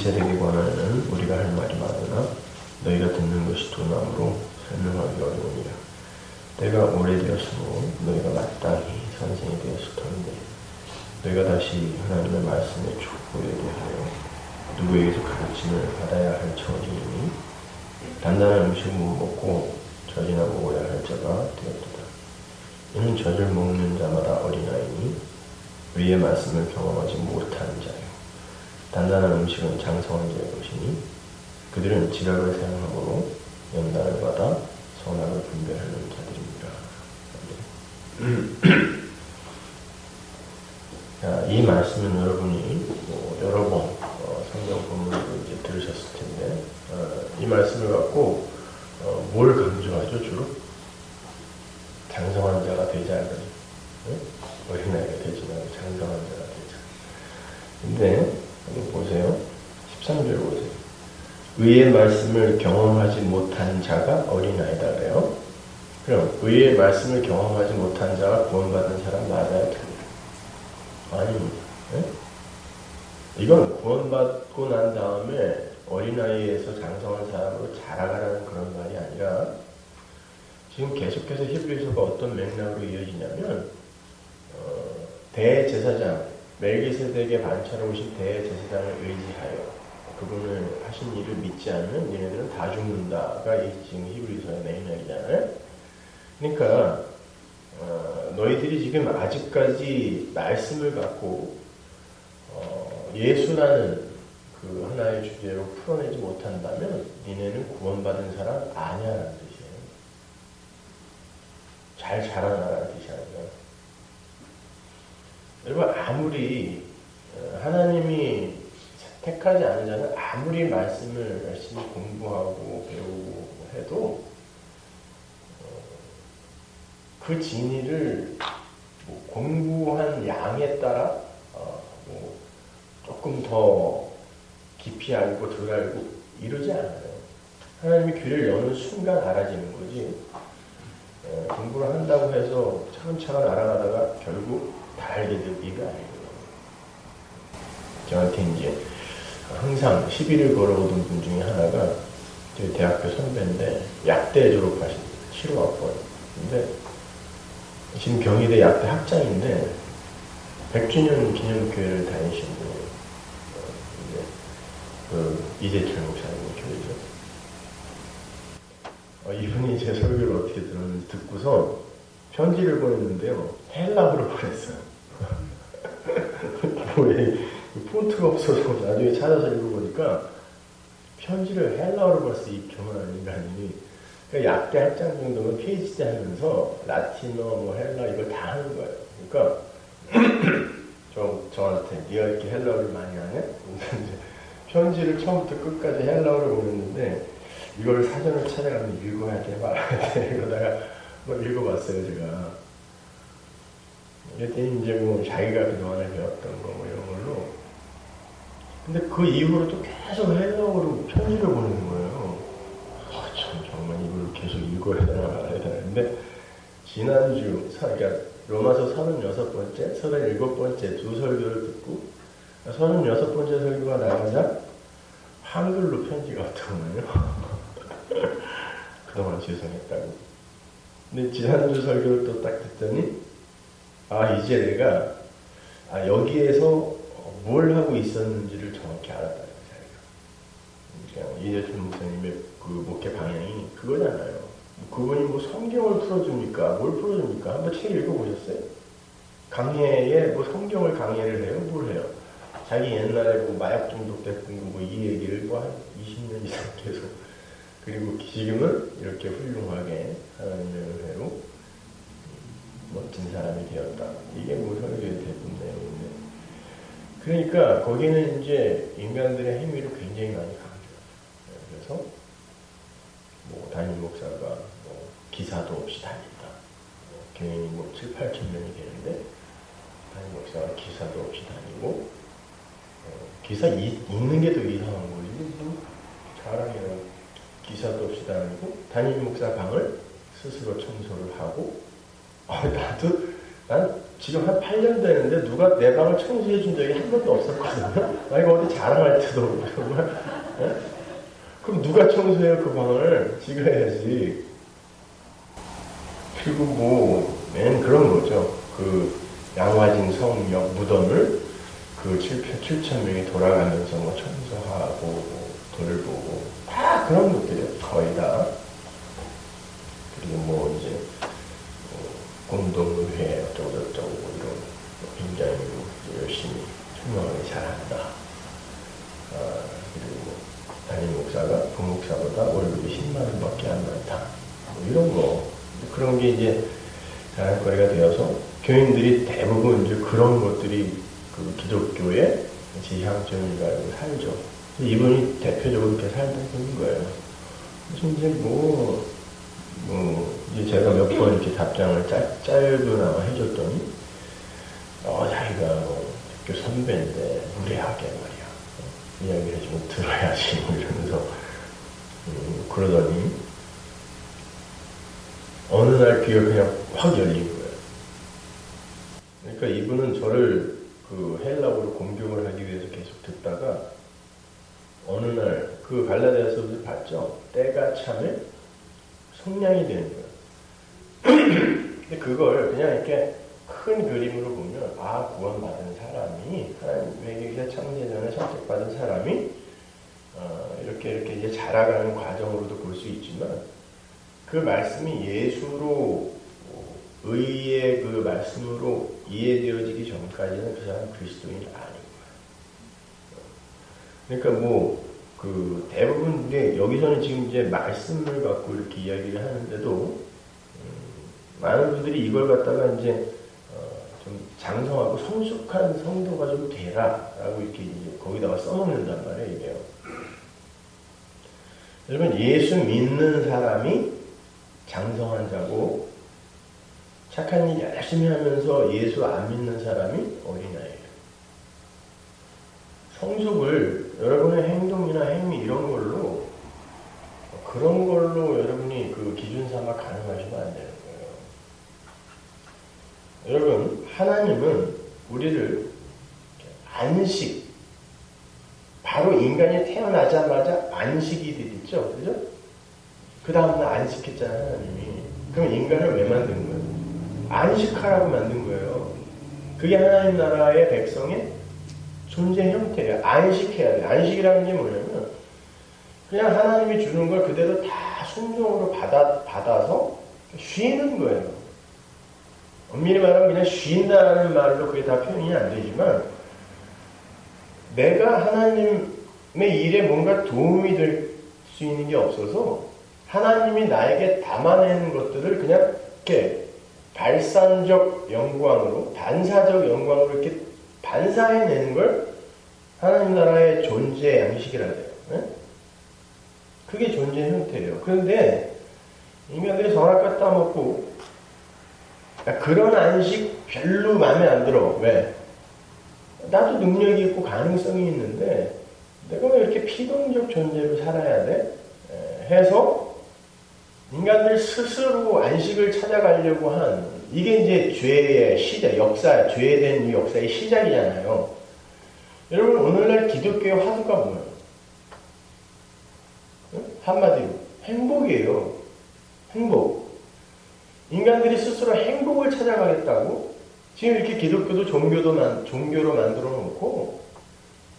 세대에 관하여는 우리가 할 말이 많으나 너희가 듣는 것이 둔함으로 설명하기 어려우니라. 때가 오래되었으므로 너희가 마땅히 선생이 되었을 터인데 너희가 다시 하나님의 말씀의 촉구에 대하여 누구에게서 가르침을 받아야 할 처지이니 단단한 음식을 못 먹고 젖이나 먹어야 할 자가 되었도다. 이는 젖을 먹는 자마다 어린아이니 의의 말씀을 경험하지 못한 자요. 단단한 음식은 장성한 자의 것이니 그들은 지각을 사용함으로 연단을 받아 선악을 분별하는 자들입니다. 자, 이 말씀은 여러분이 여러 번 성경 본문을 이제 들으셨을 텐데 이 말씀을 갖고 뭘 강조하죠 주로? 장성한 자가 되자 그러니 어린아이가 되지 말고 장성한 자가 되자. 근데 한번 보세요. 13절 보세요. 의의 말씀을 경험하지 못한 자가 어린아이다 그래요. 그럼 의의 말씀을 경험하지 못한 자가 구원받은 사람 맞아요? 아닙니다. 네? 이건 구원받고 난 다음에 어린아이에서 장성한 사람으로 자라가라는 그런 말이 아니라 지금 계속해서 히브리서가 어떤 맥락으로 이어지냐면 대제사장 멜기세덱의 반차로 오신 대제사장을 의지하여 그분을 하신 일을 믿지 않으면 얘네들은 다 죽는다가 지금 히브리서의 맥락이잖아요. 그러니까 너희들이 지금 아직까지 말씀을 갖고 예수라는 그 하나의 주제로 풀어내지 못한다면 니네는 구원받은 사람 아니야라는 뜻이에요. 잘 자라나라는 뜻이 아니라. 여러분 아무리 하나님이 택하지 않은 자는 아무리 말씀을 열심히 공부하고 배우고 해도 그 진리를 뭐 공부한 양에 따라 뭐 조금 더 깊이 알고 덜 알고 이러지 않아요. 하나님이 귀를 여는 순간 알아지는 거지. 공부를 한다고 해서 차근차근 알아가다가 결국 다 알게 될 일이 아니에요. 저한테 이제 항상 시비를 걸어오던 분 중에 하나가 저희 대학교 선배인데 약대 졸업하신 7호학번. 근데 지금 경희대 약대 학장인데 100주년 기념교회를 다니신 분이에요. 그 이재철 목사님 교회죠. 이분이 제 설교를 어떻게 들었는지 듣고서 편지를 보냈는데요. 헬라어로 보냈어요. 왜 폰트가 없어서 나중에 찾아서 읽어보니까 편지를 헬라어로 벌써 이 교만한 인간이 그러니까 약대 학장 정도면 PhD 하면서 라틴어, 뭐 헬라 이걸 다 하는 거예요. 그러니까 저한테 네가 이렇게 헬라어를 많이 하냐? 편지를 처음부터 끝까지 헬라어로 보냈는데 이걸 사전을 찾아가면 읽어야 돼, 말아야 돼. 이러다가 뭐 읽어봤어요, 제가. 그랬더니 이제 뭐 자기가 그동안에 배웠던 거 뭐 이런 걸로. 근데 그 이후로 또 계속 헬라어로 편지를 보내는 거예요. 참, 정말 이걸 계속 읽어야 되나 말아야 되나. 근데 지난주, 그러니까 로마서 36번째, 37번째 두 설교를 듣고 36번째 설교가 나가자 한글로 편지가 왔더군요. 그동안 죄송했다고. 근데 지난주 설교를 또 딱 듣더니 이제 내가 여기에서 뭘 하고 있었는지를 정확히 알았다. 자기가. 이재철 목사님의 그 목회 방향이 그거잖아요. 그분이 뭐 성경을 풀어줍니까? 뭘 풀어줍니까? 한번 책 읽어보셨어요? 강해에 뭐 성경을 강해를 해요? 뭘 해요? 자기 옛날에 뭐 마약 중독됐던 거 이 얘기를 뭐 한 20년 이상 계속 그리고 지금은 이렇게 훌륭하게 하나님의 은혜로 멋진 사람이 되었다. 이게 뭐 설교의 대부분 내용인데 그러니까 거기는 이제 인간들의 행위를 굉장히 많이 강조해요. 그래서 뭐 담임 목사가 뭐 기사도 없이 다닌다. 교인이 뭐 7, 8천 명이 되는데 담임 목사가 기사도 없이 다니고 기사 읽는 게 더 이상한 거지. 뭐 자랑이라고 기사도 없이 다니고 담임 목사 방을 스스로 청소를 하고 나도 난 지금 한 8년 되는데 누가 내 방을 청소해 준 적이 한 번도 없었거든요. 나 이거 어디 자랑할 때도 없고, 정말. 예? 그럼 누가 청소해요, 그 방을? 지가 해야지. 그리고 뭐, 맨 그런 거죠. 그 양화진 성역 무덤을 그 7천 명이 돌아가면서 뭐 청소하고, 뭐 돌보고, 다 그런 것들이요. 거의 다. 그리고 뭐 이제, 공동회 어쩌고저쩌고 이런 굉장히 열심히 투명하게 잘한다. 그리고 담임 목사가 부목사보다 월급이 10만 원밖에 안 많다. 뭐 이런 거 그런 게 이제 자랑거리가 되어서 교인들이 대부분 이제 그런 것들이 그 기독교의 지향점이라 알고 살죠. 이분이 대표적으로 이렇게 살다 있는 거예요. 그래서 이제 이제 제가 몇 번 이렇게 답장을 짧게나마 해줬더니, 자기가 학교 선배인데, 무례하게 말이야. 이야기를 해주면 들어야지, 뭐 이러면서, 그러더니, 어느 날 귀가 그냥 확 열린 거예요. 그러니까 이분은 저를 그 헬라어로 공격을 하기 위해서 계속 듣다가, 어느 날, 그 갈라디아서를 봤죠? 때가 차면 성량이 되는 거예요. 근데 그걸 그냥 이렇게 큰 그림으로 보면, 구원받은 사람이, 하나님에게 창세전에 선택받은 사람이, 이렇게 이제 자라가는 과정으로도 볼 수 있지만, 그 말씀이 예수로, 의의 그 말씀으로 이해되어지기 전까지는 그 사람은 그리스도인이 아닌 거예요. 그러니까 대부분, 여기서는 지금 이제 말씀을 갖고 이렇게 이야기를 하는데도, 많은 분들이 이걸 갖다가 이제 좀 장성하고 성숙한 성도가 좀 되라라고 이렇게 이제 거기다가 써놓는단 말이에요, 이게요. 여러분, 예수 믿는 사람이 장성한 자고 착한 일 열심히 하면서 예수 안 믿는 사람이 어린아이예요. 성숙을 여러분의 행동이나 행위 이런 걸로 그런 걸로 여러분이 그 기준 삼아 가능하시면 안 되는 거예요. 여러분, 하나님은 우리를 안식, 바로 인간이 태어나자마자 안식이 되겠죠? 그죠? 그 다음날 안식했잖아요, 하나님이. 그럼 인간을 왜 만든 거예요? 안식하라고 만든 거예요. 그게 하나님 나라의 백성의 존재 형태예요. 안식해야 돼요. 안식이라는 게 뭐냐면, 그냥 하나님이 주는 걸 그대로 다 순종으로 받아서 쉬는 거예요. 엄밀히 말하면 그냥 쉰다는 말로 그게 다 표현이 안 되지만, 내가 하나님의 일에 뭔가 도움이 될 수 있는 게 없어서 하나님이 나에게 담아내는 것들을 그냥 이렇게 발산적 영광으로, 반사적 영광으로 이렇게 반사해내는 걸 하나님 나라의 존재 양식이라 해요. 네? 그게 존재 형태예요. 그런데 인간들이 선악과 따먹고 그런 안식 별로 마음에 안 들어. 왜? 나도 능력이 있고 가능성이 있는데 내가 왜 이렇게 피동적 존재로 살아야 돼? 해서 인간들 스스로 안식을 찾아가려고 한, 이게 이제 죄의 시작, 역사, 죄된 이 역사의 시작이잖아요. 여러분, 오늘날 기독교의 화두가 뭐예요? 한마디로 행복이에요. 행복. 인간들이 스스로 행복을 찾아가겠다고 지금 이렇게 기독교도 종교로 만들어 놓고,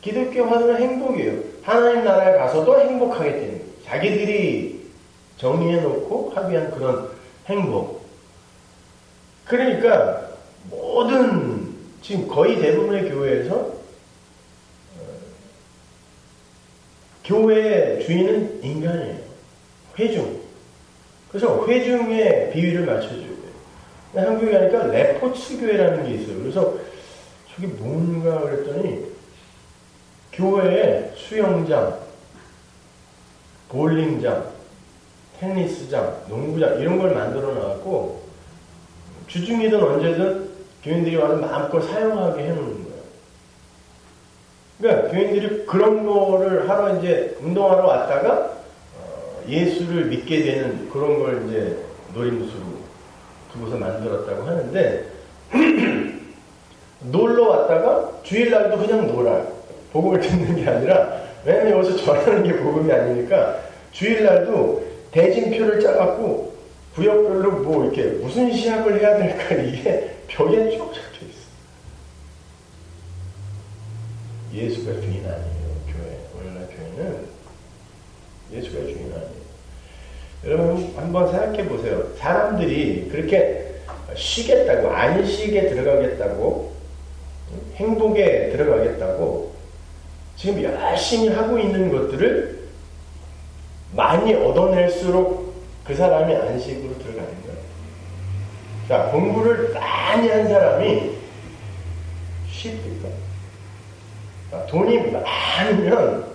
기독교 화두는 행복이에요. 하나님 나라에 가서도 행복하겠다는 거예요. 자기들이 정의해 놓고 합의한 그런 행복. 그러니까 지금 거의 대부분의 교회에서 교회의 주인은 인간이에요. 회중. 그래서 회중의 비위를 맞춰줘야 돼요. 한국에 가니까 레포츠 교회라는 게 있어요. 그래서 저게 뭔가 그랬더니 교회에 수영장, 볼링장, 테니스장, 농구장 이런 걸 만들어 놔갖고 주중이든 언제든 교인들이 와서 마음껏 사용하게 해놓는 거예요. 그러니까 교인들이 그런 거를 하러 이제 운동하러 왔다가 예수를 믿게 되는 그런 걸 이제 노림수로 두고서 만들었다고 하는데, 놀러 왔다가 주일날도 그냥 놀아요. 복음을 듣는 게 아니라, 왜냐면 여기서 전하는 게 복음이 아니니까 주일날도 대진표를 짜갖고 구역별로 뭐 이렇게 무슨 시합을 해야 될까 이게 벽에 쭉 적혀 있어. 예수가 주인 아니에요. 교회. 오늘날 교회는 예수가 주인 아니에요. 여러분 한번 생각해 보세요. 사람들이 그렇게 쉬겠다고, 안식에 들어가겠다고, 행복에 들어가겠다고 지금 열심히 하고 있는 것들을 많이 얻어낼수록 그 사람이 안식으로 들어가는 거예요. 자, 공부를 많이 한 사람이 쉽니까? 돈이 많으면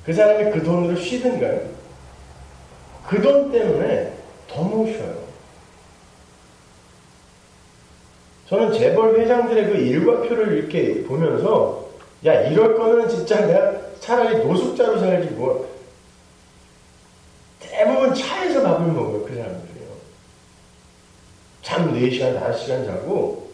그 사람이 그 돈으로 쉬든가요? 그 돈 때문에 더 못 쉬어요. 저는 재벌 회장들의 그 일과표를 이렇게 보면서, 야, 이럴 거는 진짜 내가 차라리 노숙자로 살지 뭐. 대부분 차에서 밥을 먹어요, 그 사람들이요. 잠 4시간, 5시간 자고.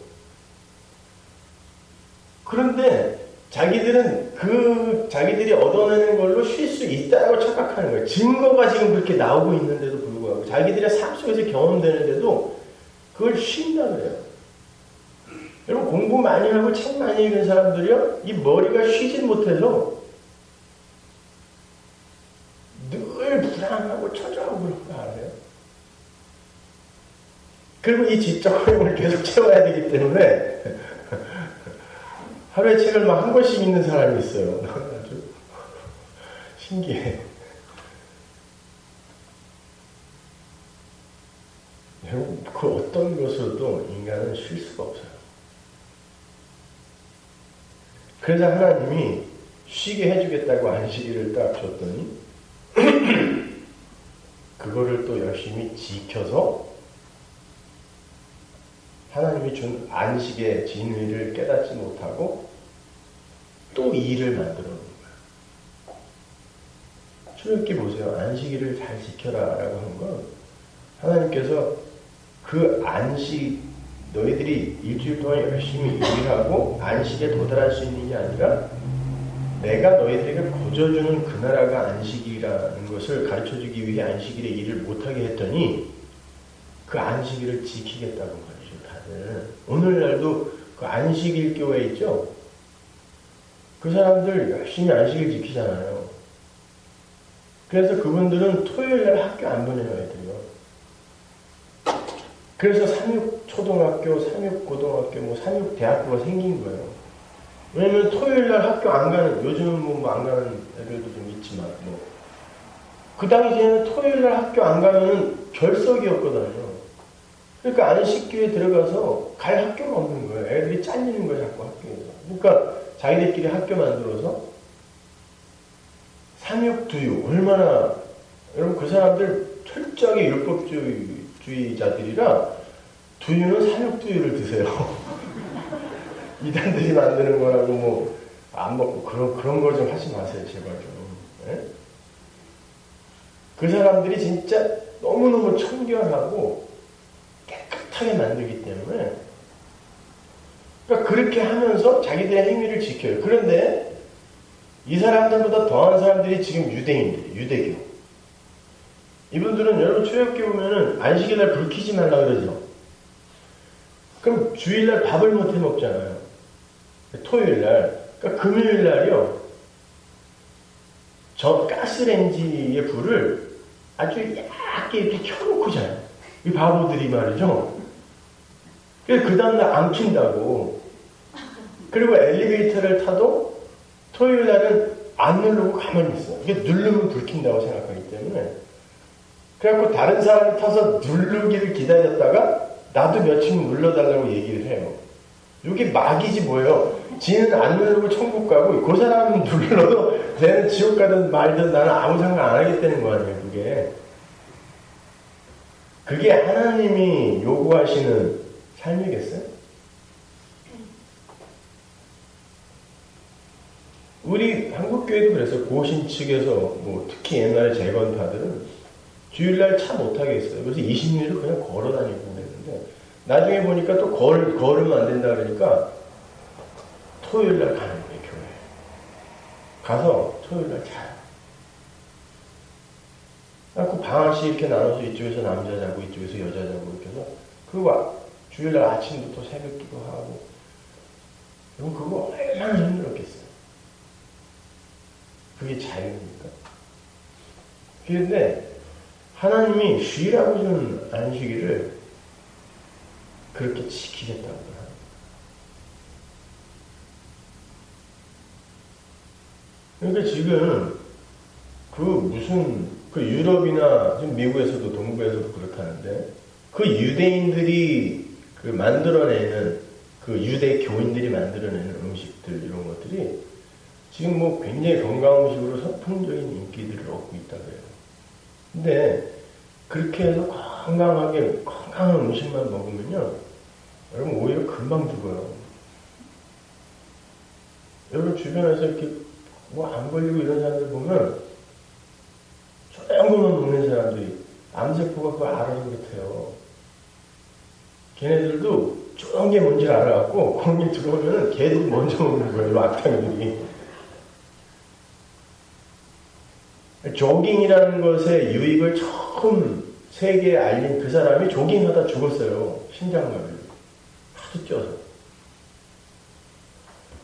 그런데 자기들은 자기들이 얻어내는 걸로 쉴 수 있다고 착각하는 거예요. 증거가 지금 그렇게 나오고 있는데도 불구하고, 자기들의 삶 속에서 경험되는데도 그걸 쉰다 그래요. 여러분, 공부 많이 하고 책 많이 읽은 사람들이요, 이 머리가 쉬질 못해서 늘 불안하고 초조하고 그런 거 알아요? 그리고 이 지적 허용을 계속 채워야 되기 때문에 하루에 책을 막 한 권씩 읽는 사람이 있어요. 아주 신기해. 그 어떤 것으로도 인간은 쉴 수가 없어요. 그래서 하나님이 쉬게 해주겠다고 안식일을 딱 줬더니 그거를 또 열심히 지켜서 하나님이 준 안식의 진리를 깨닫지 못하고 또 일을 만들어 놓은 거예요. 출애굽기 보세요. 안식일을 잘 지켜라 라고 한 건 하나님께서 그 안식, 너희들이 일주일 동안 열심히 일하고 안식에 도달할 수 있는 게 아니라 내가 너희들에게 거저주는 그 나라가 안식이라는 것을 가르쳐주기 위해 안식일에 일을 못하게 했더니 그 안식일을 지키겠다고 말이죠, 다들. 오늘날도 그 안식일 교회 있죠? 그 사람들 열심히 안식일 지키잖아요. 그래서 그분들은 토요일날 학교 안 보내요, 애들이요. 그래서 삼육초등학교, 삼육고등학교, 뭐 삼육대학교가 생긴 거예요. 왜냐면 토요일날 학교 안 가는, 요즘은 뭐 안 가는 애들도 좀 있지만, 뭐. 그 당시에는 토요일날 학교 안 가면은 결석이었거든요. 그러니까 안식교에 들어가서 갈 학교가 없는 거예요. 애들이 잘리는 거예요, 자꾸 학교에서. 그러니까 자기들끼리 학교 만들어서 삼육두육, 얼마나, 여러분 그 사람들 철저하게 율법주의자들이라 두유는 삼육두유를 드세요. 이단들이 만드는 거라고 뭐 안 먹고 그런 거 좀 하지 마세요, 제발 좀. 네? 그 사람들이 진짜 너무너무 청결하고 깨끗하게 만들기 때문에, 그러니까 그렇게 하면서 자기들의 행위를 지켜요. 그런데 이 사람들보다 더한 사람들이 지금 유대인들이에요. 유대교. 이분들은 여러분 출애굽기 보면은 안식일날 불 켜지 말라 그러죠. 그럼 주일날 밥을 못 해 먹잖아요. 토요일날. 그러니까 금요일날이요. 저 가스레인지의 불을 아주 얇게 이렇게 켜놓고 자요. 이 바보들이 말이죠. 그래서 그 다음날 안 킨다고. 그리고 엘리베이터를 타도 토요일날은 안 누르고 가만히 있어. 이게 누르면 불 킨다고 생각하기 때문에. 그래갖고 다른 사람이 타서 누르기를 기다렸다가 나도 며칠 눌러달라고 얘기를 해요. 이게 막이지 뭐예요. 지는 안 누르고 천국 가고 그 사람은 눌러도 쟤는 지옥 가든 말든 나는 아무 상관 안 하겠다는 거 아니에요. 그게 하나님이 요구하시는 삶이겠어요? 우리 한국교회도 그래서 고신 측에서 뭐 특히 옛날에 재건파들은 주일날 차 못 타게 했어요. 그래서 20리를 그냥 걸어 다니고 그랬는데 나중에 보니까 또 걸으면 안 된다 그러니까 토요일 날 가는 거예요, 교회. 가서 토요일 날 자요. 그 방학씩 이렇게 나눠서 이쪽에서 남자 자고 이쪽에서 여자 자고 이렇게 해서 그리고 주일 날 아침부터 새벽 기도하고 그럼 그거 얼마나 힘들었겠어요. 그게 자유입니까? 그런데 하나님이 쉬라고 준 안식일을 그렇게 지키겠다고 합니다. 그러니까 지금 그 유럽이나 지금 미국에서도 동부에서도 그렇다는데 그 유대인들이 만들어내는 그 유대 교인들이 만들어내는 음식들 이런 것들이 지금 뭐 굉장히 건강 음식으로 선풍적인 인기들을 얻고 있다 그래요. 근데 그렇게 해서 건강한 음식만 먹으면요, 여러분 오히려 금방 죽어요. 여러분 주변에서 이렇게 뭐 안 걸리고 이런 사람들 보면 조그만 것만 먹는 사람들이 암세포가 그걸 알아서 그렇대요. 걔네들도 조그만 게 뭔지 알아갖고 거기 들어오면은 걔들이 먼저 먹는 거예요, 악당들이. 조깅이라는 것의 유익을 처음 세계에 알린 그 사람이 조깅하다 죽었어요. 심장마비로. 하도 뛰어서.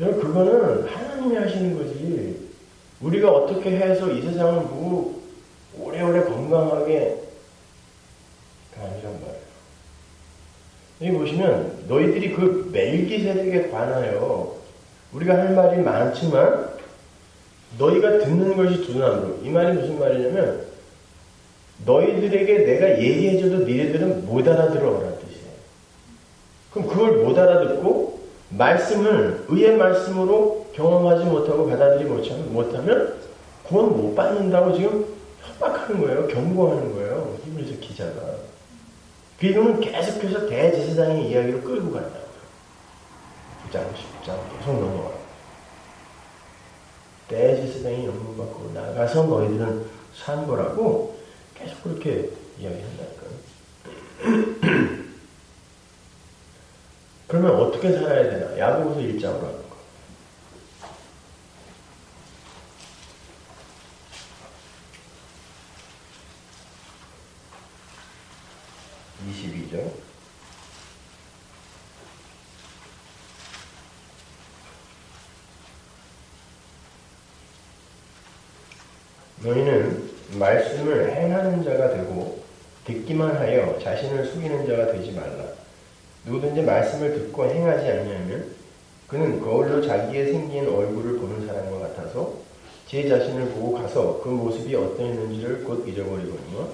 여러분 그거는 하나님이 하시는 거지. 우리가 어떻게 해서 이 세상을 보고 오래오래 건강하게 아니란 말이에요. 여기 보시면 너희들이 그 멜기세덱에 관하여 우리가 할 말이 많지만 너희가 듣는 것이 두나무로. 이 말이 무슨 말이냐면 너희들에게 내가 얘기해줘도 니네들은 못 알아들어라는 뜻이에요. 그럼 그걸 못 알아듣고 말씀을 의의 말씀으로 경험하지 못하고 받아들이지 못하면 구원 못 받는다고 지금 협박하는 거예요. 경고하는 거예요. 히브리서 기자가. 그 이유는 계속해서 대제사장의 이야기로 끌고 간다고요. 9장, 10장 계속 넘어가요. 대제사장이 영문 밖으로 나가서 너희들은 산 거라고 계속 그렇게 이야기한다니까요. 그러면 어떻게 살아야 되나? 야고보서 1장으로 하는 거. 22절. 너희는 말씀을 행하는 자가 되고 듣기만 하여 자신을 속이는 자가 되지 말라. 누구든지 말씀을 듣고 행하지 않냐면 그는 거울로 자기의 생긴 얼굴을 보는 사람과 같아서 제 자신을 보고 가서 그 모습이 어떠했는지를 곧 잊어버리거니와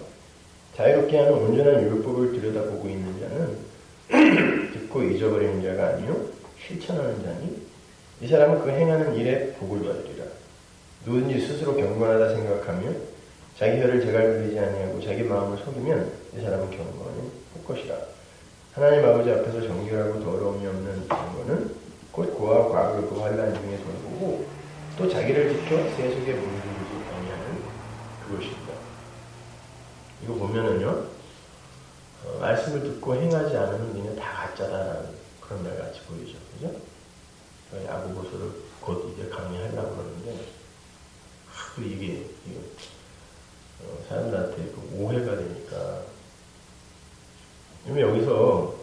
자유롭게 하는 온전한 율법을 들여다보고 있는 자는 듣고 잊어버리는 자가 아니요 실천하는 자니 이 사람은 그 행하는 일에 복을 받으리라. 누구든지 스스로 경건하다 생각하며 자기 혀를 제갈되지 아니하고 자기 마음을 속이면 이 사람은 경건은 헛것이라. 하나님 아버지 앞에서 정결하고 더러움이 없는 경건은 곧 그와 과거의 그 환난 중에 돌보고 또 자기를 지켜 세속에 물들이지 아니하는 그것입니다. 이거 보면은요, 말씀을 듣고 행하지 않으면 그냥 다 가짜다라는 그런 말 같이 보이죠, 그죠? 야고보서를 곧 이제 강의하려고 그러는데 하도 이게 사람들한테 그 오해가 되니까. 그러면 여기서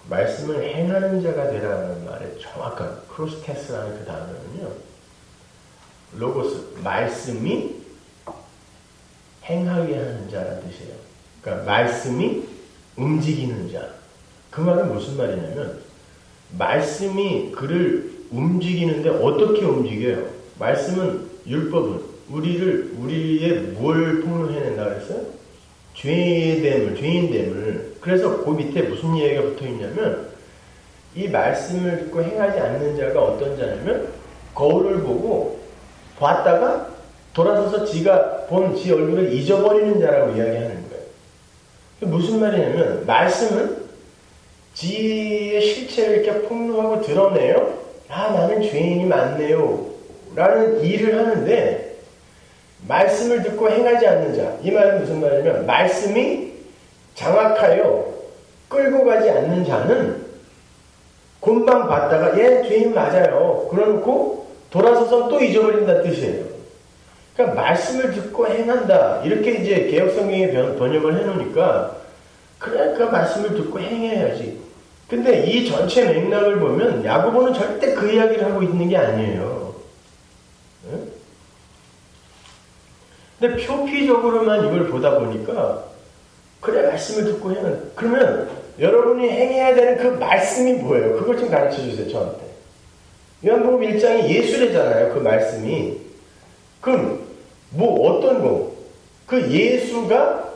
말씀을 행하는 자가 되라는 말의 정확한 크로스테스라는 그 단어는요, 로고스, 말씀이 행하게 하는 자라는 뜻이에요. 그러니까 말씀이 움직이는 자. 그 말은 무슨 말이냐면 말씀이 그를 움직이는데 어떻게 움직여요? 말씀은 율법은 우리의 뭘 폭로해낸다 그랬어요? 죄인됨을. 그래서 그 밑에 무슨 얘기가 붙어 있냐면 이 말씀을 듣고 행하지 않는 자가 어떤 자냐면 거울을 보고 봤다가 돌아서서 지가 본 지 얼굴을 잊어버리는 자라고 이야기하는 거예요. 무슨 말이냐면 말씀은 지의 실체를 이렇게 폭로하고 드러내요. 아, 나는 죄인이 많네요 라는 일을 하는데 말씀을 듣고 행하지 않는 자. 이 말은 무슨 말이냐면 말씀이 장악하여 끌고 가지 않는 자는 곤방 받다가 얘 죄인 맞아요. 그러놓고 돌아서서 또 잊어버린다는 뜻이에요. 그러니까 말씀을 듣고 행한다. 이렇게 이제 개혁성경에 번역을 해놓으니까 그래 그 말씀을 듣고 행해야지. 근데 이 전체 맥락을 보면 야고보는 절대 그 이야기를 하고 있는 게 아니에요. 네? 근데 표피적으로만 이걸 보다 보니까 그래 말씀을 듣고 행한 그러면 여러분이 행해야 되는 그 말씀이 뭐예요? 그걸 좀 가르쳐 주세요 저한테. 요한복음 1장이 예수래잖아요. 그 말씀이. 그럼 뭐 어떤 거? 그 예수가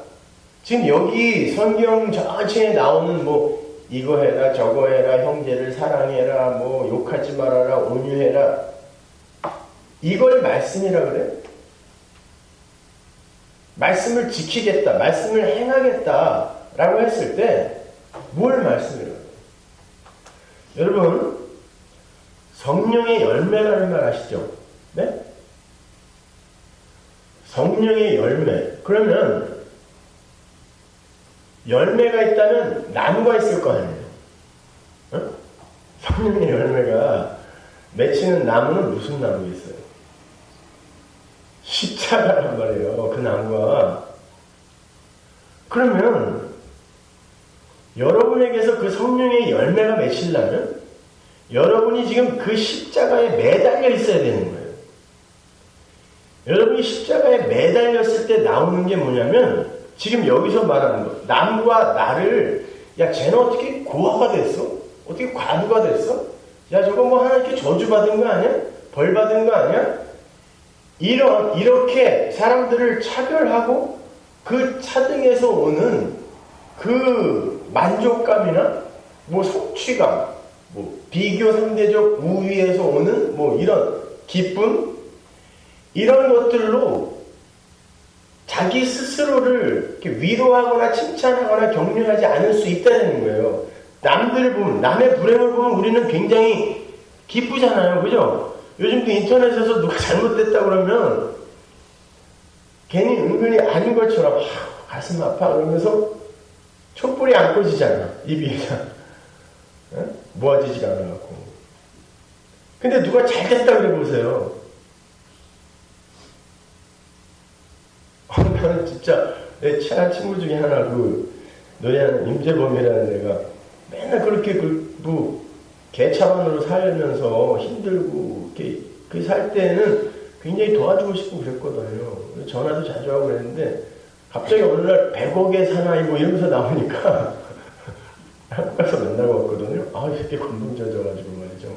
지금 여기 성경 전체에 나오는 뭐 이거 해라 저거 해라 형제를 사랑해라 뭐 욕하지 말아라 온유해라 이걸 말씀이라 그래? 말씀을 지키겠다 말씀을 행하겠다 라고 했을 때 뭘 말씀이라고 해요? 여러분 성령의 열매라는 말 아시죠? 네? 성령의 열매 그러면 열매가 있다면 나무가 있을 거 아니에요. 어? 성령의 열매가 맺히는 나무는 무슨 나무 있어요? 십자가란 말이에요. 그 나무가. 그러면 여러분에게서 그 성령의 열매가 맺히려면 여러분이 지금 그 십자가에 매달려 있어야 되는 거예요. 여러분이 십자가에 매달렸을 때 나오는 게 뭐냐면 지금 여기서 말하는 거. 나무와 나를 야 쟤는 어떻게 고아가 됐어? 어떻게 과부가 됐어? 야 저거 뭐 하나님께 저주받은 거 아니야? 벌받은 거 아니야? 이렇게 사람들을 차별하고 그 차등에서 오는 그 만족감이나 뭐 성취감, 뭐 비교 상대적 우위에서 오는 뭐 이런 기쁨 이런 것들로 자기 스스로를 이렇게 위로하거나 칭찬하거나 격려하지 않을 수 있다는 거예요. 남들을 보면, 남의 불행을 보면 우리는 굉장히 기쁘잖아요. 그죠? 요즘도 인터넷에서 누가 잘못됐다 그러면 괜히 은근히 아닌 것처럼 가슴 아파 그러면서 촛불이 안 꺼지잖아. 입이에서. 모아지지가 않아갖고. 근데 누가 잘됐다 그래 보세요. 나는 진짜 내 친한 친구 중에 하나 그 노래하는 임재범이라는 애가 맨날 그렇게 뭐 개차반으로 살면서 힘들고 이렇게 그 살 때는 굉장히 도와주고 싶고 그랬거든요. 전화도 자주 하고 그랬는데 갑자기 어느 날 100억에 사나이 뭐 이러면서 나오니까 한국 가서 만나고 왔거든요. 아 이렇게 감동적이어가지고 말이죠.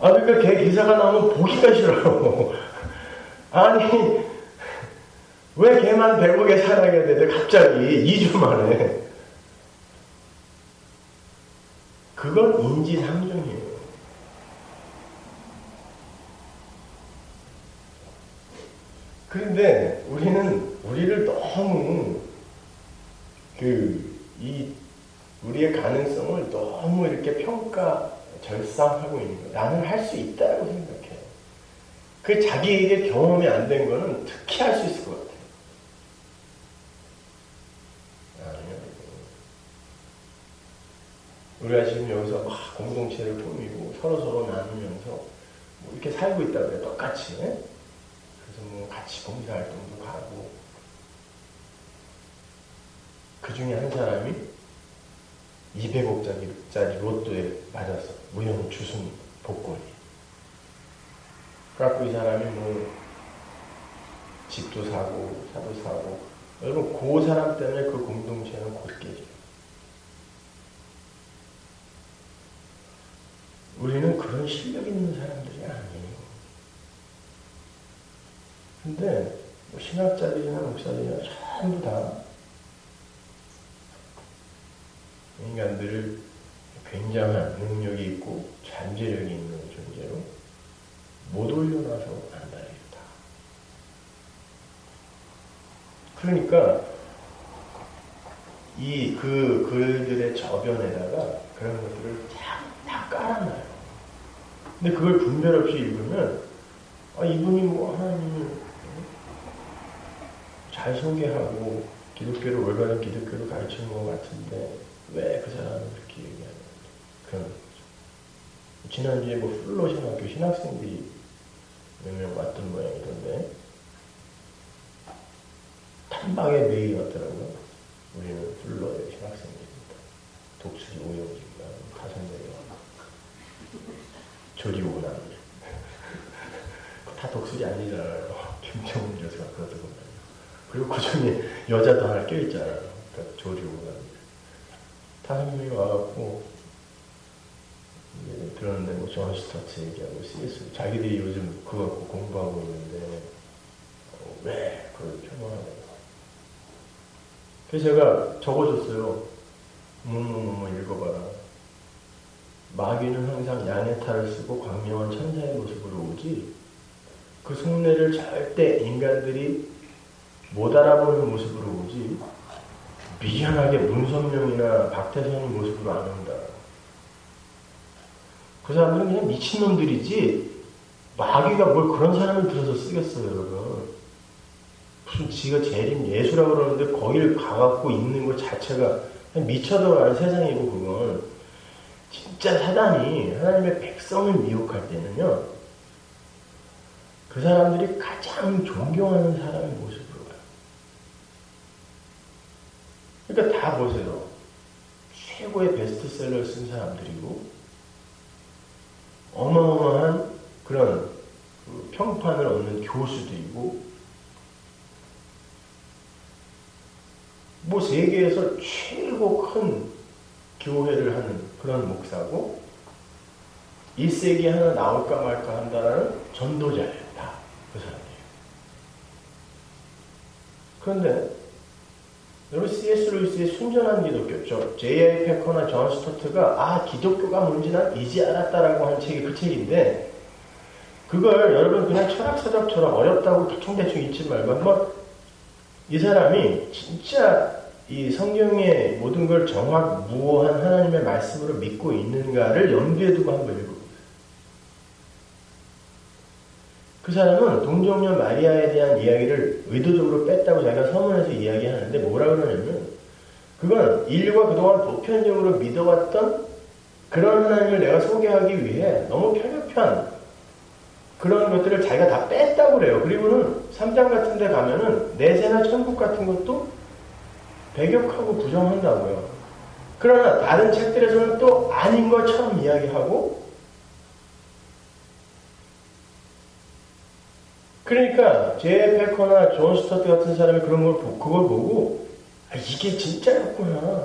아 그러니까 걔 기사가 나오면 보기가 싫어요. 아니 왜 걔만 100억에 살아야 되는데 갑자기 2주 만에 그건 인지상정이에요. 그런데 우리를 너무 우리의 가능성을 너무 이렇게 평가 절상하고 있는 거예요. 나는 할 수 있다고 생각해요. 그 자기에게 경험이 안 된 거는 특히 할 수 있을 것 같아요. 우리가 지금 여기서 막 공동체를 꾸미고 서로서로 나누면서 뭐 이렇게 살고 있다 그래요. 똑같이. 그래서 뭐 같이 봉사활동도 가고 그 중에 한 사람이 200억짜리 로또에 맞았어. 무형 주승 복권이. 그래갖고 이 사람이 뭐 집도 사고 차도 사고 여러분 그 사람 때문에 그 공동체는 곧 깨져요. 우리는 그런 실력 있는 사람들이 아니에요. 근데 뭐 신학자들이나 목사들이나 전부 다 인간들을 굉장한 능력이 있고 잠재력이 있는 존재로 못 올려놔서 안달이다. 그러니까 그들의 저변에다가 그런 것들을 다 깔아놔요. 근데 그걸 분별 없이 읽으면 이분이 뭐 하나님을 잘 소개하고 기독교를 올바른 기독교를 가르치는 것 같은데 왜 그 사람은 그렇게 얘기하는 그런 거죠. 지난주에 뭐 플로 신학교 신학생들이 몇 명 왔던 모양이던데 탐방에 매일 왔더라고요. 우리는 플로의 신학생들입니다. 독수리 오영진과 5명이 왔고 조리오남 다 독수리 아니잖아요. 김정은 교수가 그러더군요. 그리고 그 중에 여자도 하나 껴있잖아요. 그러니까 조리오남 5명이 와갖고 들었는데 뭐 존 스타트 얘기하고 CS 자기들이 요즘 그거 갖고 공부하고 있는데 왜 그걸 폄하하냐고. 그래서 제가 적어줬어요. 뭐뭐뭐 읽어봐라. 마귀는 항상 양의 탈을 쓰고 광명한 천사의 모습으로 오지 그 속내를 절대 인간들이 못 알아보는 모습으로 오지 미련하게 문선명이나 박태선의 모습으로 안 온다. 그 사람들은 그냥 미친놈들이지 마귀가 뭘 그런 사람을 들어서 쓰겠어요, 여러분. 무슨 지가 재림 예수라고 그러는데 거기를 가갖고 있는 것 자체가 그냥 미쳐들어가는 세상이고 그건 진짜 사단이 하나님의 백성을 미혹할 때는요 그 사람들이 가장 존경하는 사람의 모습으로 가요. 그러니까 다 보세요. 최고의 베스트셀러를 쓴 사람들이고 어마어마한 그런 평판을 얻는 교수들이고 뭐 세계에서 최고 큰 교회를 하는 그런 목사고 1세기 하나 나올까 말까 한다라는 전도자였다. 그 사람들이에요. 그런데 여러분 C.S. 루이스의 순전한 기독교, J.I. 패커나 존 스토트가 기독교가 뭔지 난 이제 알았다라고 한 책이 그 책인데 그걸 여러분 그냥 철학서적처럼 어렵다고 대충대충 읽지 말고 한번 이 사람이 진짜 이 성경의 모든 걸 정확무오한 하나님의 말씀으로 믿고 있는가를 염두에 두고 한번 읽어보세요. 그 사람은 동정녀 마리아에 대한 이야기를 의도적으로 뺐다고 자기가 서문에서 이야기하는데 뭐라 그러냐면 그건 인류가 그동안 보편적으로 믿어왔던 그런 하나님을 내가 소개하기 위해 너무 편협한 그런 것들을 자기가 다 뺐다고 그래요. 그리고는 3장 같은 데 가면은 내세나 천국 같은 것도 배격하고 부정한다고요. 그러나 다른 책들에서는 또 아닌 것처럼 이야기하고 그러니까 J.I. 패커나 존 스토트 같은 사람이 그런 걸 그걸 보고 이게 진짜였구나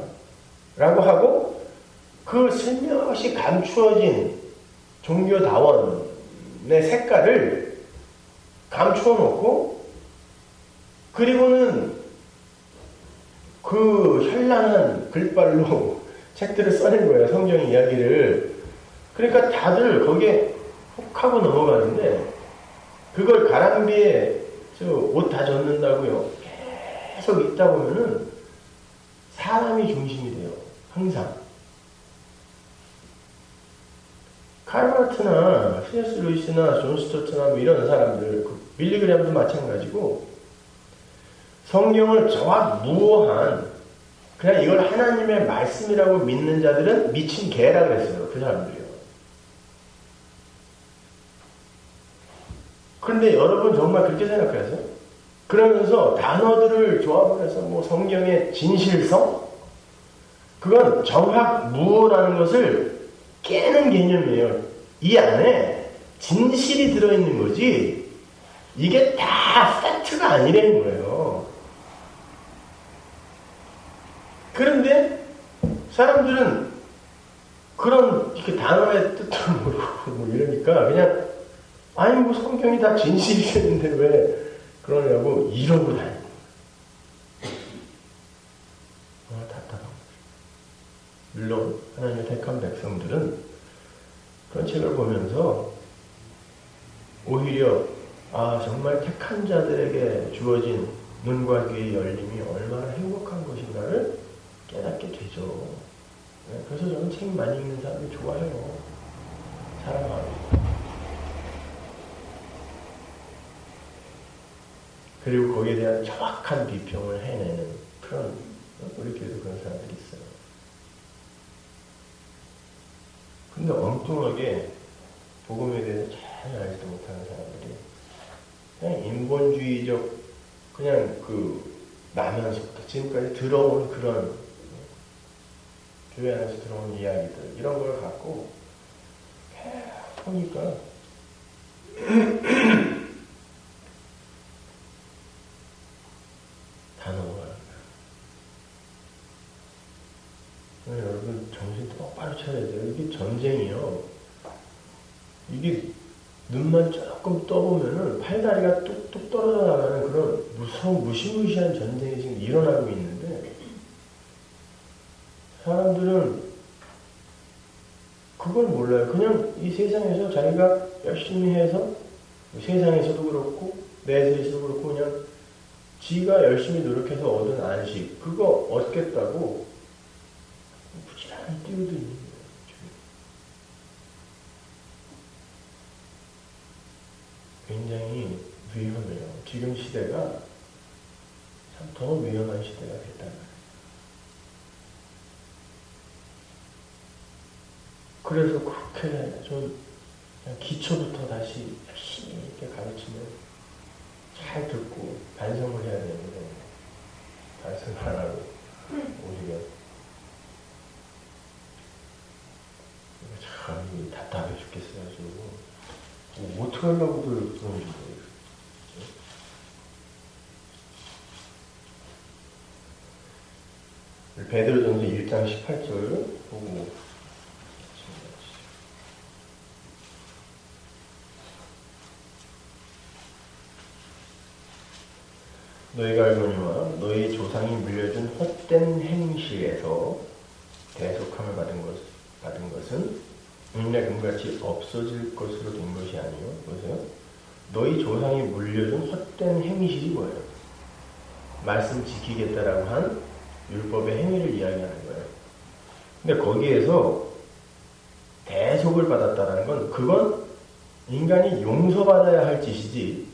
라고 하고 그 슬며시 감추어진 종교다원의 색깔을 감추어 놓고 그리고는 그 현란한 글발로 책들을 써낸 거예요. 성경 이야기를. 그러니까 다들 거기에 혹하고 넘어가는데 그걸 가랑비에 옷 다 젖는다고요. 계속 있다 보면은 사람이 중심이 돼요. 항상. 칼바르트나 C.S. 루이스나 존 스토트나 뭐 이런 사람들, 빌리 그램도 마찬가지고 성경을 정확무오한 그냥 이걸 하나님의 말씀이라고 믿는 자들은 미친 개라고 했어요. 그 사람들이요. 그런데 여러분 정말 그렇게 생각하세요? 그러면서 단어들을 조합을 해서 뭐 성경의 진실성? 그건 정확무오라는 것을 깨는 개념이에요. 이 안에 진실이 들어있는 거지 이게 다 팩트가 아니라는 거예요. 그런데 사람들은 그런 이렇게 단어의 뜻을 모르고 뭐 이러니까 그냥 아니 뭐 성경이 다 진실이 되는데 왜 그러냐고 이러고 다니는 거예요. 답답한 거죠. 물론 하나님의 택한 백성들은 그런 책을 보면서 오히려 정말 택한 자들에게 주어진 눈과 귀의 열림이 얼마나 행복한 것인가를 깨닫게 되죠. 그래서 저는 책 많이 읽는 사람이 좋아해요. 사랑합니다. 그리고 거기에 대한 정확한 비평을 해내는 그런, 우리 교회도 그런 사람들이 있어요. 근데 엉뚱하게 복음에 대해서 전혀 알지도 못하는 사람들이 그냥 인본주의적, 그냥 나면서부터 지금까지 들어온 그런, 교회 안에서 들어온 이야기들, 이런 걸 갖고 계속 보니까 다 넘어가요. 여러분 정신 똑바로 차려야 돼요. 이게 전쟁이요. 이게 눈만 조금 떠보면은 팔다리가 뚝뚝 떨어져 나가는 그런 무시무시한 전쟁이 지금 일어나고 있는데, 사람들은 그걸 몰라요. 그냥 이 세상에서 자기가 열심히 해서, 세상에서도 그렇고 내세에서도 그렇고, 그냥 지가 열심히 노력해서 얻은 안식, 그거 얻겠다고 부지런히 뛰어들고 있는 거예요. 굉장히 위험해요. 지금 시대가 참 더 위험한 시대가 됐단 말이에요. 그래서 그렇게 좀 기초부터 다시 열심히 이렇게 가르치면 잘 듣고 반성을 해야 되는데, 반성을 안 하고 오히려 참 답답해 죽겠어요. 지금 어떻게 하려고 그런지 모르겠어요. 베드로전서 1장 18절 보고 너희가 알거니와 너희 조상이 물려준 헛된 행실에서 대속함을 받은 것은 은이나 금같이 없어질 것으로 된 것이 아니요. 보세요. 너희 조상이 물려준 헛된 행실이 뭐예요? 말씀 지키겠다라고 한 율법의 행위를 이야기하는 거예요. 근데 거기에서 대속을 받았다라는 건, 그건 인간이 용서받아야 할 짓이지,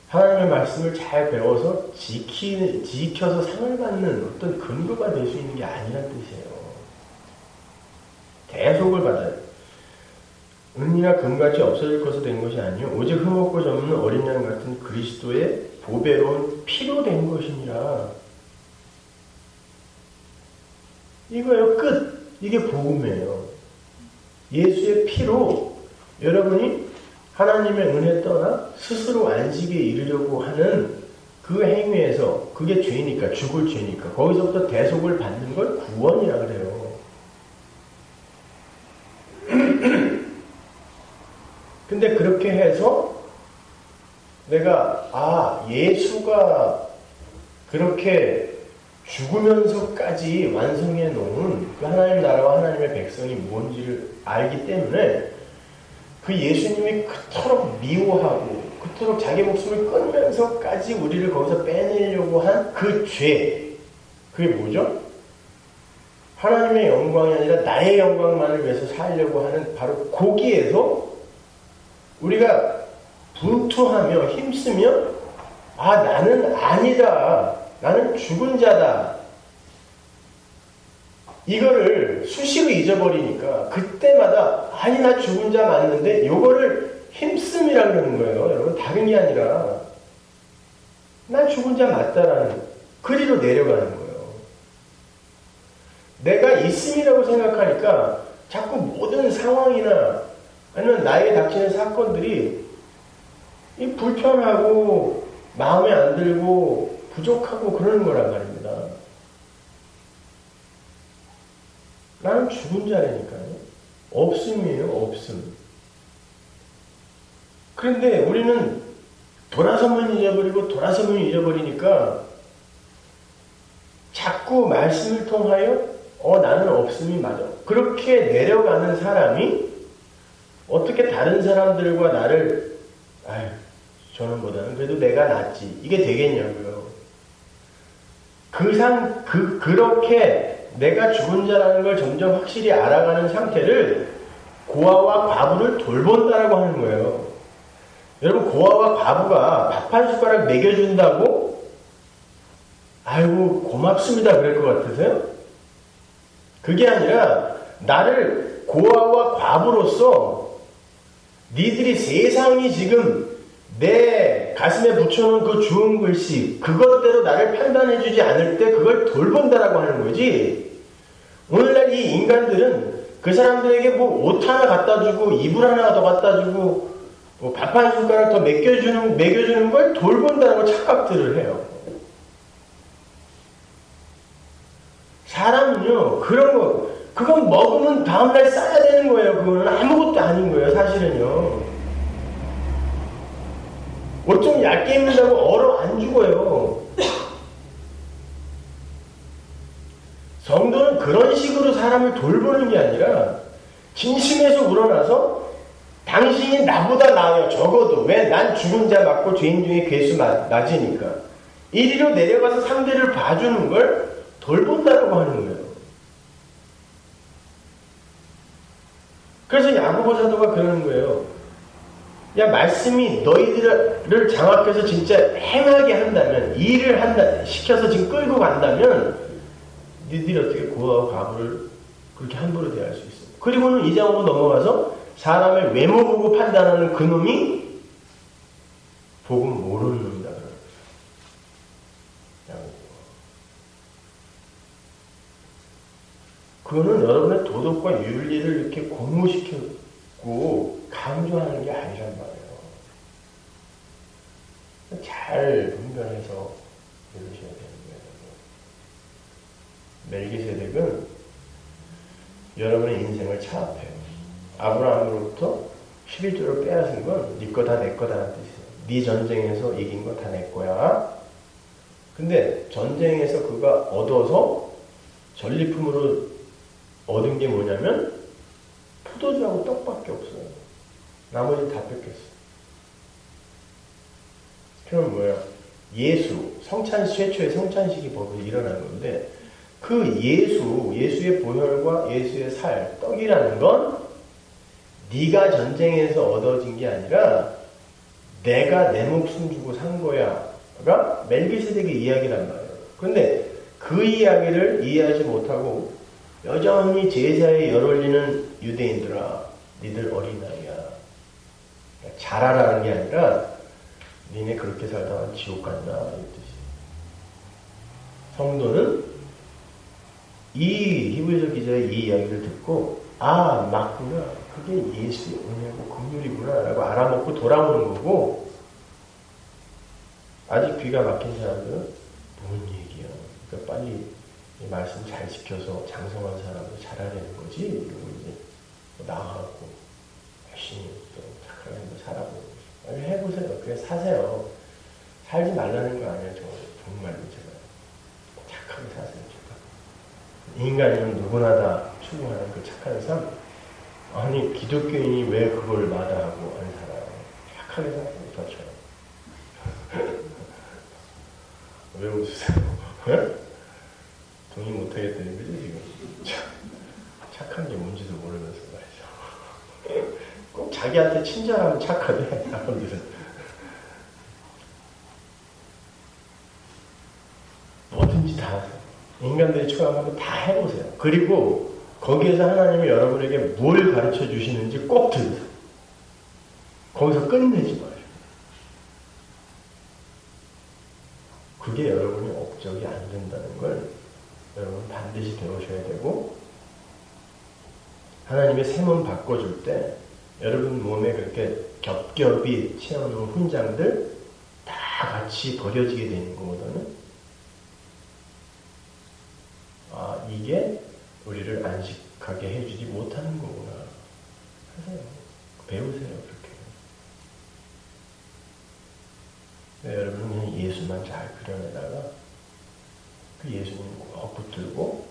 하나님의 말씀을 잘 배워서 지켜서 상을 받는 어떤 근거가 될 수 있는 게 아니란 뜻이에요. 대속을 받아요. 은이나 금같이 없어질 것으로 된 것이 아니요 오직 흠없고 젊은 어린 양 같은 그리스도의 보배로운 피로 된 것이니라. 이거요, 끝. 이게 복음이에요. 예수의 피로 여러분이 하나님의 은혜 떠나 스스로 안식에 이르려고 하는 그 행위에서, 그게 죄니까, 죽을 죄니까, 거기서부터 대속을 받는 걸 구원이라 그래요. 근데 그렇게 해서 내가 예수가 그렇게 죽으면서까지 완성해 놓은 그 하나님 나라와 하나님의 백성이 뭔지를 알기 때문에 그 예수님이 그토록 미워하고 그토록 자기 목숨을 끊으면서까지 우리를 거기서 빼내려고 한 그 죄, 그게 뭐죠? 하나님의 영광이 아니라 나의 영광만을 위해서 살려고 하는 바로 거기에서 우리가 분투하며 힘쓰며 나는 아니다, 나는 죽은 자다, 이거를 수시로 잊어버리니까 그때마다 나 죽은 자 맞는데, 요거를 힘씀이라 그러는 거예요. 여러분, 다른 게 아니라 나 죽은 자 맞다라는 그리로 내려가는 거예요. 내가 있음이라고 생각하니까 자꾸 모든 상황이나 아니면 나에게 닥치는 사건들이 불편하고 마음에 안 들고 부족하고 그러는 거란 말입니다. 나는 죽은 자라니까요. 없음이에요, 없음. 그런데 우리는 돌아서면 잊어버리니까 자꾸 말씀을 통하여 나는 없음이 맞아, 그렇게 내려가는 사람이 어떻게 다른 사람들과 나를 저는보다는 그래도 내가 낫지, 이게 되겠냐고요. 그렇게 내가 죽은 자라는 걸 점점 확실히 알아가는 상태를 고아와 과부를 돌본다라고 하는 거예요. 여러분, 고아와 과부가 밥 한 숟가락 먹여준다고 아이고 고맙습니다 그럴 것 같으세요? 그게 아니라 나를 고아와 과부로서 니들이 세상이 지금 내 가슴에 붙여놓은 그 주은 글씨 그것대로 나를 판단해주지 않을 때 그걸 돌본다라고 하는 거지. 오늘날 이 인간들은 그 사람들에게 뭐 옷 하나 갖다 주고 이불 하나 더 갖다 주고 뭐 밥 한 숟가락 더 먹여주는 걸 돌본다는 걸 착각들을 해요. 사람은요 그런 거 그건 먹으면 다음날 싸야 되는 거예요. 그거는 아무것도 아닌 거예요. 사실은요. 옷 좀 얇게 입는다고 얼어 안 죽어요. 성도는 그런 식으로 사람을 돌보는 게 아니라 진심에서 우러나서 당신이 나보다 나아요. 적어도 왜 난 죽은 자 맞고 죄인 중에 괴수 맞으니까 이리로 내려가서 상대를 봐주는 걸 돌본다라고 하는 거예요. 그래서 야고보 사도가 그러는 거예요. 야, 말씀이 너희들을 장악해서 진짜 행하게 한다면, 일을 시켜서 지금 끌고 간다면, 너희들이 어떻게 고아와 과부를 그렇게 함부로 대할 수 있어. 그리고는 이 장으로 넘어가서 사람을 외모 보고 판단하는 그 놈이 복음 모르는 놈이다. 그거는 여러분의 도덕과 윤리를 이렇게 공모시키고 강조하는 게 아니란 말이에요. 잘 분별해서 읽으셔야 되는 거예요. 멜기세덱은 여러분의 인생을 차압해요. 아브라함으로부터 11조를 빼앗은 건 네 거 다 내 거다라는 뜻이에요. 네 전쟁에서 이긴 거 다 내 거야. 근데 전쟁에서 그가 얻어서 전리품으로 얻은 게 뭐냐면 포도주하고 떡밖에 없어요. 나머지는 다 뺏겼어요. 그럼 뭐예요? 최초의 성찬식이 법이 일어난 건데 그 예수의 보혈과 예수의 살, 떡이라는 건 네가 전쟁에서 얻어진 게 아니라 내가 내 목숨 주고 산 거야가 멜기세덱의 이야기란 말이에요. 그런데 그 이야기를 이해하지 못하고 여전히 제사에 열 올리는 유대인들아, 니들 어린아이야. 잘하라는 게 아니라 니네 그렇게 살다가 지옥 간다 이 뜻이에요. 성도는 이 히브리서 기자의 이 이야기를 듣고 아 맞구나, 그게 예수의 은혜고 긍휼이구나 라고 알아먹고 돌아오는 거고, 아직 귀가 막힌 사람들은 뭔 얘기야, 그러니까 빨리 이 말씀 잘 지켜서 장성한 사람도 잘해야 되는 거지 이러고 이제 나가고 열심히 또 착하게 살아보고 빨리 해보세요. 그래 사세요. 살지 말라는 거 아니에요. 정말로 제가 착하게 사세요. 인간이면 누구나 다 추구하는 그 착한 삶. 아니 기독교인이 왜 그걸 마다하고 안 살아요? 착하게 살아요. 저처럼. 왜 웃으세요? 동의 못하겠다는 거지 지금. 착한 게 뭔지도 모르면서 말이죠. 꼭 자기한테 친절하면 착하대 사람들은. 뭐든지 다 인간들이 추구하면 다 해보세요. 그리고 거기에서 하나님이 여러분에게 뭘 가르쳐 주시는지 꼭 들으세요. 거기서 끝내지 마세요. 그게 여러분이 업적이 안 된다는 걸 여러분 반드시 배우셔야 되고, 하나님의 새 몸 바꿔줄 때 여러분 몸에 그렇게 겹겹이 채워놓은 훈장들 다 같이 버려지게 되는 것보다는 아 이게 우리를 안식하게 해주지 못하는 거구나 하세요. 배우세요. 그렇게. 네, 여러분은 그냥 예수만 잘 그려내다가 그 예수님 꼭 붙들고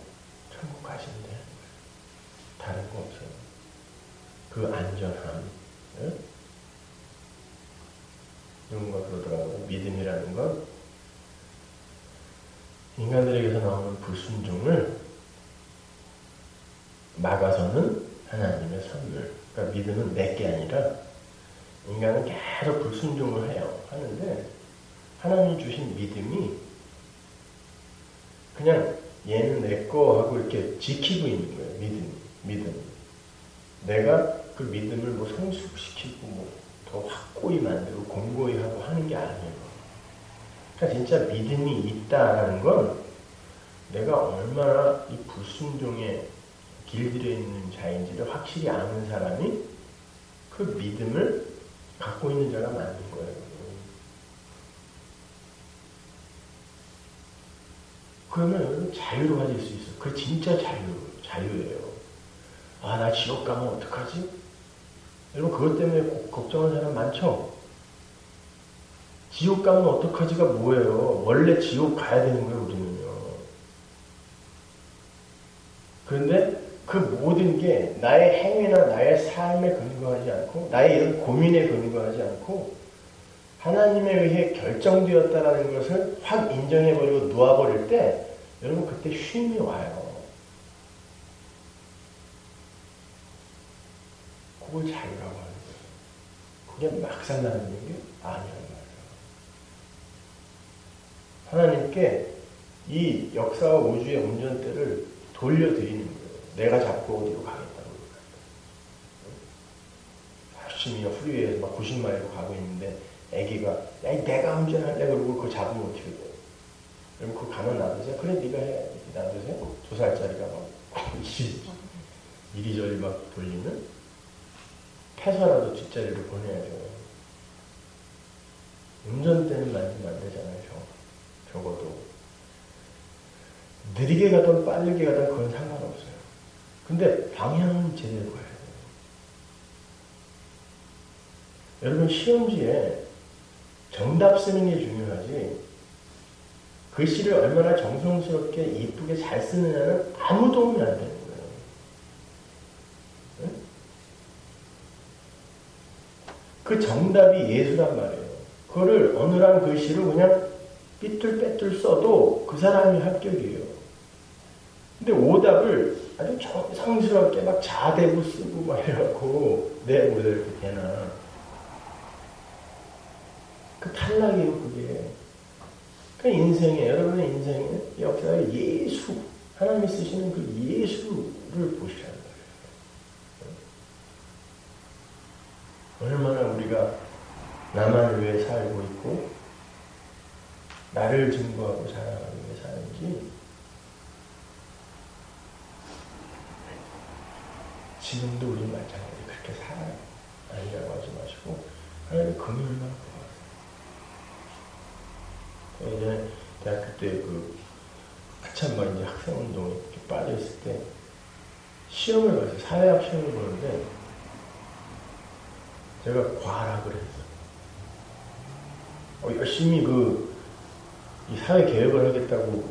천국 가시면 돼요. 다른 거 없어요. 그 안전함. 네? 누군가 그러더라고요. 믿음이라는 건 인간들에게서 나오는 불순종을 막아서는 하나님의 선물. 그러니까 믿음은 내게 아니라 인간은 계속 불순종을 해요. 하는데 하나님이 주신 믿음이 그냥 얘는 내 거 하고 이렇게 지키고 있는 거예요. 믿음. 내가 그 믿음을 뭐 성숙시키고 뭐 더 확고히 만들고 공고히 하고 하는 게 아니에요. 그러니까 진짜 믿음이 있다라는 건 내가 얼마나 이 불순종에 길들여 있는 자인지를 확실히 아는 사람이 그 믿음을 갖고 있는 자가 맞는 거예요. 그러면 자유로 가질 수 있어. 그게 진짜 자유예요. 아, 나 지옥 가면 어떡하지? 여러분, 그것 때문에 걱정하는 사람 많죠? 지옥 가면 어떡하지가 뭐예요? 원래 지옥 가야 되는 거예요, 우리는요. 그런데 그 모든 게 나의 행위나 나의 삶에 근거하지 않고, 나의 이런 고민에 근거하지 않고, 하나님에 의해 결정되었다는 것을 확 인정해버리고 놓아버릴 때, 여러분, 그때 쉼이 와요. 그걸 자유라고 하는 거예요. 그게 막상 나는 게 아니란 말이에요. 하나님께 이 역사와 우주의 운전대를 돌려드리는 거예요. 내가 잡고 어디로 가겠다고. 열심히 프리웨이에서 막 90마일로 가고 있는데 애기가 야, 내가 운전할래 그러고 그거 잡으면 어떻게 돼요? 그럼 그거 가만 놔두세요. 그래 네가 해. 놔두세요. 2살짜리가 막 이리저리 막 돌리면 패서라도 뒷자리로 보내야죠. 운전대는 만지면 안 되잖아요. 적어도. 느리게 가든 빠르게 가든 그건 상관없어요. 근데 방향은 제대로 가야 돼요. 여러분, 시험지에 정답 쓰는 게 중요하지 글씨를 얼마나 정성스럽게 이쁘게 잘 쓰느냐는 아무 도움이 안 되는 거예요. 그 정답이 예수란 말이에요. 그거를 어느한 글씨로 그냥 삐뚤빼뚤 써도 그 사람이 합격이에요. 근데 오답을 아주 정성스럽게 막 자대고 쓰고 막 이래갖고 내 오답 이렇게 되나. 그 탈락이에요, 그게. 그 인생에, 여러분의 인생의 역사에 예수, 하나님이 쓰시는 그 예수를 보시라는 거예요. 얼마나 우리가 나만을 위해 살고 있고, 나를 증거하고 자랑하기 위해 사는지, 지금도 우리 마찬가지 그렇게 살아요. 아니라고 하지 마시고, 하나님의 긍휼만 보아요. 예전에 대학교 때 한참 막 이제 학생운동에 이렇게 빠져있을 때, 시험을 봤어요. 사회학 시험을 보는데, 제가 과락을 했어요. 열심히 이 사회 개혁을 하겠다고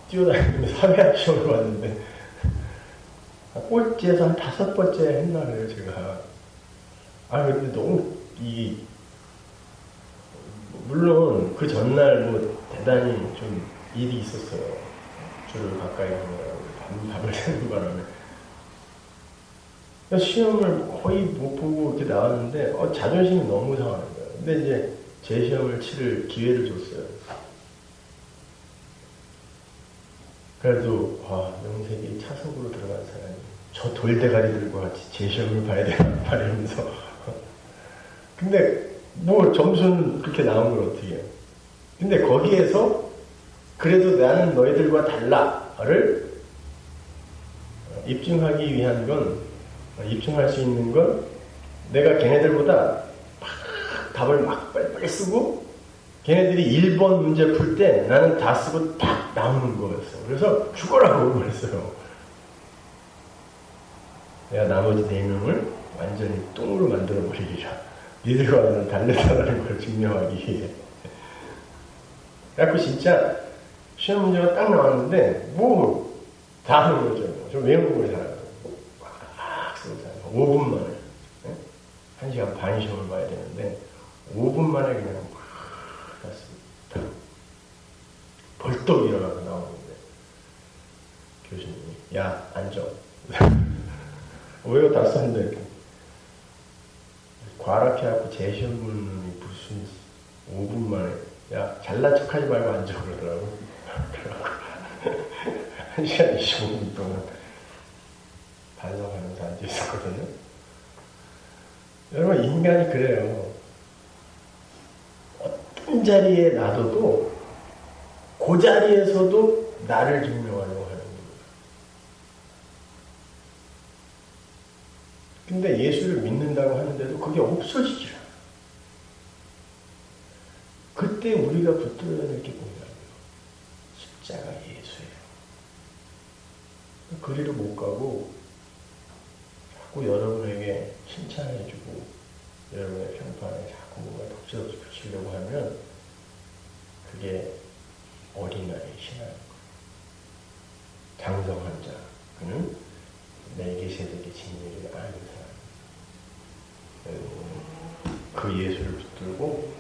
뛰어다니면서 사회학 시험을 봤는데, 꼴찌에서 한 5번째 했나 그래요, 제가. 근데 너무 물론 그 전날 대단히 좀 일이 있었어요. 줄을 가까이 하느라고 밥을 새는 바람에. 시험을 거의 못 보고 이렇게 나왔는데 자존심이 너무 상하는 거예요. 근데 이제 제 시험을 치를 기회를 줬어요. 그래도 명색이 차석으로 들어간 사람이 저 돌대가리들과 같이 제 시험을 봐야 되나 말이면서 근데 점수는 그렇게 나온 걸 어떻게 해요. 근데 거기에서 그래도 나는 너희들과 달라를 입증하기 위한 건, 입증할 수 있는 건 내가 걔네들보다 막 답을 막 빨리빨리 쓰고 걔네들이 1번 문제 풀 때 나는 다 쓰고 딱 나오는 거였어. 그래서 죽어라고 그랬어요. 내가 나머지 4명을 완전히 똥으로 만들어버리리라. 니들과는 다르다는 걸 증명하기 위해. 그래갖고 진짜 시험 문제가 딱 나왔는데 다 하는 거죠. 좀 외우는 걸 잘하고 막 쓰고 5분 만에 1시간 반 시험을 봐야 되는데 5분 만에 그냥 막 났습니다. 벌떡 일어나서 나오는데 교수님이 야 앉아. 왜요? 다 썼는데 과락해갖고 재시험 보는 놈이 무슨 5분 만에 야 잘난 척하지 말고 앉아 그러더라고. 1시간 25분 동안 반성하면서 앉아 있었거든요. 여러분, 인간이 그래요. 어떤 자리에 놔둬도 그 자리에서도 나를 증명하려고 하는 거예요. 근데 예수를 믿는다고 하는데도 그게 없어지질 않아요. 그때 우리가 붙들어야 될 게 뭐냐면 십자가 예수예요. 그리로 못 가고 자꾸 여러분에게 칭찬해주고 여러분의 평판에 자꾸 뭔가 덕지덕지 붙이려고 하면 그게 어린아이 신앙인 거예요. 장성한 자, 그는 멜기세덱의 진리를 아는 사람. 그 예수를 붙들고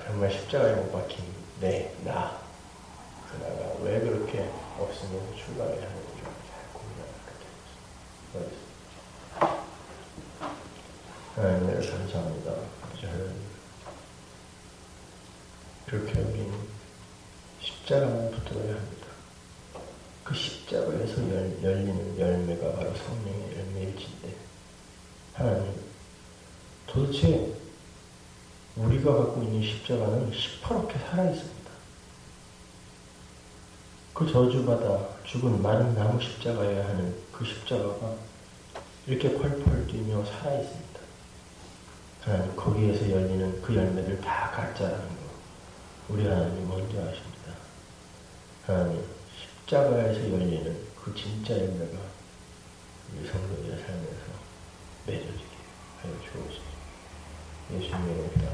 정말 십자가에 못 박힌 나 그나가 왜 그렇게 없으면서 출발을 하는지 잘 고민하게 되었습니다. 하나님을 감사합니다. 저는 그렇게 우리는 십자가만 붙들어야 합니다. 그 십자가에서 열리는 열매가 바로 성령의 열매일진데 하나님 도대체 우리가 갖고 있는 십자가는 시퍼렇게 살아있습니다. 그 저주받아 죽은 마른 나무 십자가여야 하는 그 십자가가 이렇게 펄펄 뛰며 살아있습니다. 하나님 거기에서 열리는 그 열매들 다 가짜라는 거 우리 하나님 먼저 아십니다. 하나님 십자가에서 열리는 그 진짜 열매가 우리 성도들의 삶에서 맺어지게 하여 주옵소서. 예수님의 이름으로